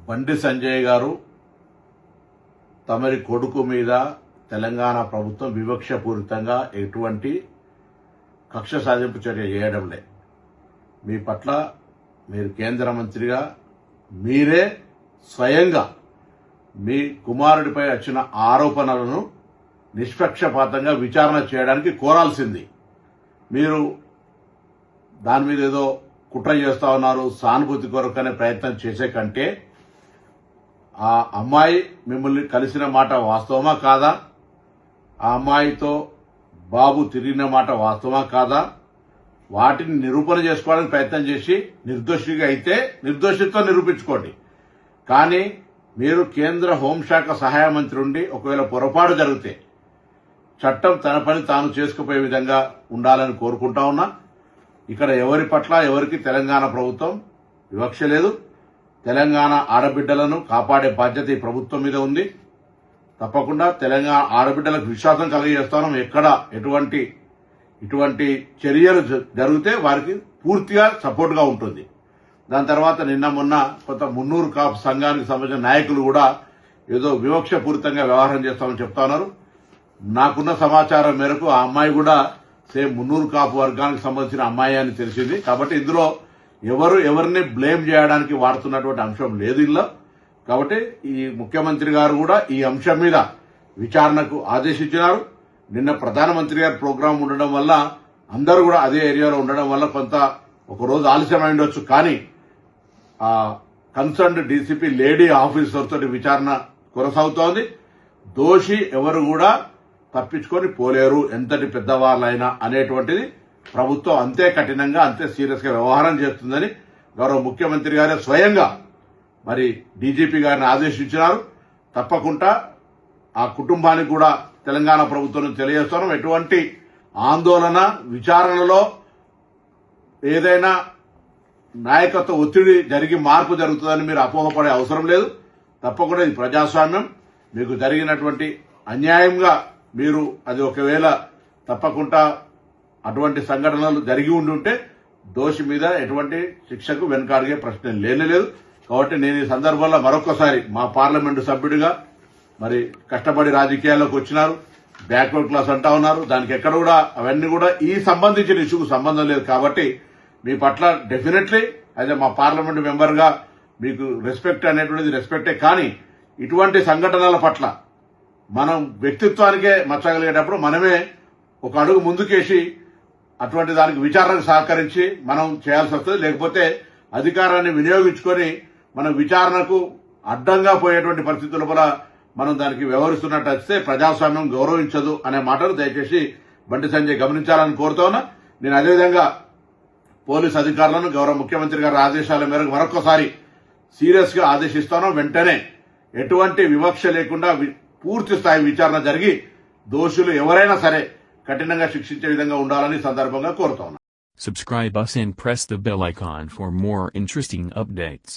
బండి సంజయ్ గారు తమరి కొడుకు మీద తెలంగాణ ప్రభుత్వం వివక్షపూరితంగా ఎటువంటి కక్ష సాధింపు చర్య చేయడంలే. మీ పట్ల మీరు కేంద్ర మంత్రిగా మీరే స్వయంగా మీ కుమారుడిపై వచ్చిన ఆరోపణలను నిష్పక్షపాతంగా విచారణ చేయడానికి కోరాల్సింది. మీరు దాని మీద ఏదో కుట్ర చేస్తా ఉన్నారు, సానుభూతి కొరకనే ప్రయత్నం చేసే కంటే ఆ అమ్మాయి మిమ్మల్ని కలిసిన మాట వాస్తవమా కాదా, ఆ అమ్మాయితో బాబు తిరిగిన మాట వాస్తవమా కాదా, వాటిని నిరూపణ చేసుకోవడానికి ప్రయత్నం చేసి నిర్దోషిగా అయితే నిర్దోషిత్వం నిరూపించుకోండి. కానీ మీరు కేంద్ర హోంశాఖ సహాయ మంత్రి ఉండి ఒకవేళ పొరపాటు జరిగితే చట్టం తన పని తాను చేసుకుపోయే విధంగా ఉండాలని కోరుకుంటా ఉన్నా. ఇక్కడ ఎవరి పట్ల ఎవరికి తెలంగాణ ప్రభుత్వం వివక్ష లేదు. తెలంగాణ ఆడబిడ్డలను కాపాడే బాధ్యత ఈ ప్రభుత్వం మీద ఉంది. తప్పకుండా తెలంగాణ ఆడబిడ్డలకు విశ్వాసం కలిగజేస్తాం. ఎక్కడ ఇటువంటి చర్యలు జరిగితే వారికి పూర్తిగా సపోర్ట్గా ఉంటుంది. దాని తర్వాత నిన్న మొన్న కొంత మున్నూరు కాపు సంఘానికి సంబంధించిన నాయకులు కూడా ఏదో వివక్షపూరితంగా వ్యవహారం చేస్తామని చెప్తా ఉన్నారు. నాకున్న సమాచారం మేరకు ఆ అమ్మాయి కూడా సేమ్ మున్నూరు కాపు వర్గానికి సంబంధించిన అమ్మాయి అని తెలిసింది. కాబట్టి ఇందులో ఎవరిని బ్లేమ్ చేయడానికి వాడుతున్నటువంటి అంశం లేదు ఇందులో. కాబట్టి ఈ ముఖ్యమంత్రి గారు కూడా ఈ అంశం మీద విచారణకు ఆదేశించినారు. నిన్న ప్రధానమంత్రి గారి ప్రోగ్రాం ఉండడం వల్ల అందరూ కూడా అదే ఏరియాలో ఉండడం వల్ల కొంత ఒక రోజు ఆలస్యమై ఉండొచ్చు. కానీ ఆ కన్సర్న్డ్ డీసీపీ లేడీ ఆఫీసర్ తోటి విచారణ కొనసాగుతోంది. దోషి ఎవరు కూడా తప్పించుకొని పోలేరు, ఎంతటి పెద్దవాళ్ళైనా అనేటువంటిది ప్రభుత్వం అంతే కఠినంగా అంతే సీరియస్ గా వ్యవహారం చేస్తుందని గౌరవ ముఖ్యమంత్రి గారే స్వయంగా మరి డీజీపీ గారిని ఆదేశించినారు. తప్పకుండా ఆ కుటుంబానికి కూడా తెలంగాణ ప్రభుత్వం తెలియజేస్తున్నాం. ఎటువంటి ఆందోళన విచారణలో ఏదైనా నాయకత్వ ఒత్తిడి జరిగి మార్పు జరుగుతుందని మీరు అపోహపడే అవసరం లేదు. తప్పకుండా ఇది ప్రజాస్వామ్యం. మీకు జరిగినటువంటి అన్యాయంగా మీరు అది ఒకవేళ తప్పకుండా అటువంటి సంఘటనలు జరిగి ఉంటే దోషి మీద ఎటువంటి శిక్షకు వెనుకాడిగే ప్రశ్న లేనేలేదు. కాబట్టి నేను ఈ సందర్భంలో మరొకసారి మా పార్లమెంటు సభ్యుడిగా మరి కష్టపడి రాజకీయాల్లోకి వచ్చినారు, బ్యాక్వర్డ్ క్లాస్ అంటా ఉన్నారు. దానికి ఎక్కడ కూడా అవన్నీ కూడా ఈ సంబంధించిన ఇష్యూకు సంబంధం లేదు. కాబట్టి మీ పట్ల డెఫినెట్లీ అయితే మా పార్లమెంటు మెంబర్ గా మీకు రెస్పెక్ట్ అనేటువంటిది రెస్పెక్టే. కానీ ఇటువంటి సంఘటనల పట్ల మనం వ్యక్తిత్వానికే మచ్చగలిగేటప్పుడు మనమే ఒక అడుగు ముందుకేసి అటువంటి దానికి విచారణకు సహకరించి మనం చేయాల్సి వస్తుంది. లేకపోతే అధికారాన్ని వినియోగించుకొని మనం విచారణకు అడ్డంగా పోయేటువంటి పరిస్థితుల వల్ల మనం దానికి వ్యవహరిస్తున్నట్టు వస్తే ప్రజాస్వామ్యం గౌరవించదు అనే మాటలు దయచేసి బండి సంజయ్ గమనించాలని కోరుతా ఉన్నా. నేను అదేవిధంగా పోలీసు అధికారులను గౌరవ ముఖ్యమంత్రి గారి ఆదేశాల మేరకు మరొకసారి సీరియస్ గా ఆదేశిస్తాను. వెంటనే ఎటువంటి వివక్ష లేకుండా పూర్తి స్థాయి విచారణ జరిగి దోషులు ఎవరైనా సరే కఠినంగా శిక్షించే విధంగా ఉండాలని సందర్భంగా కోరుతా ఉన్నా. Subscribe us and press the bell icon for more interesting updates.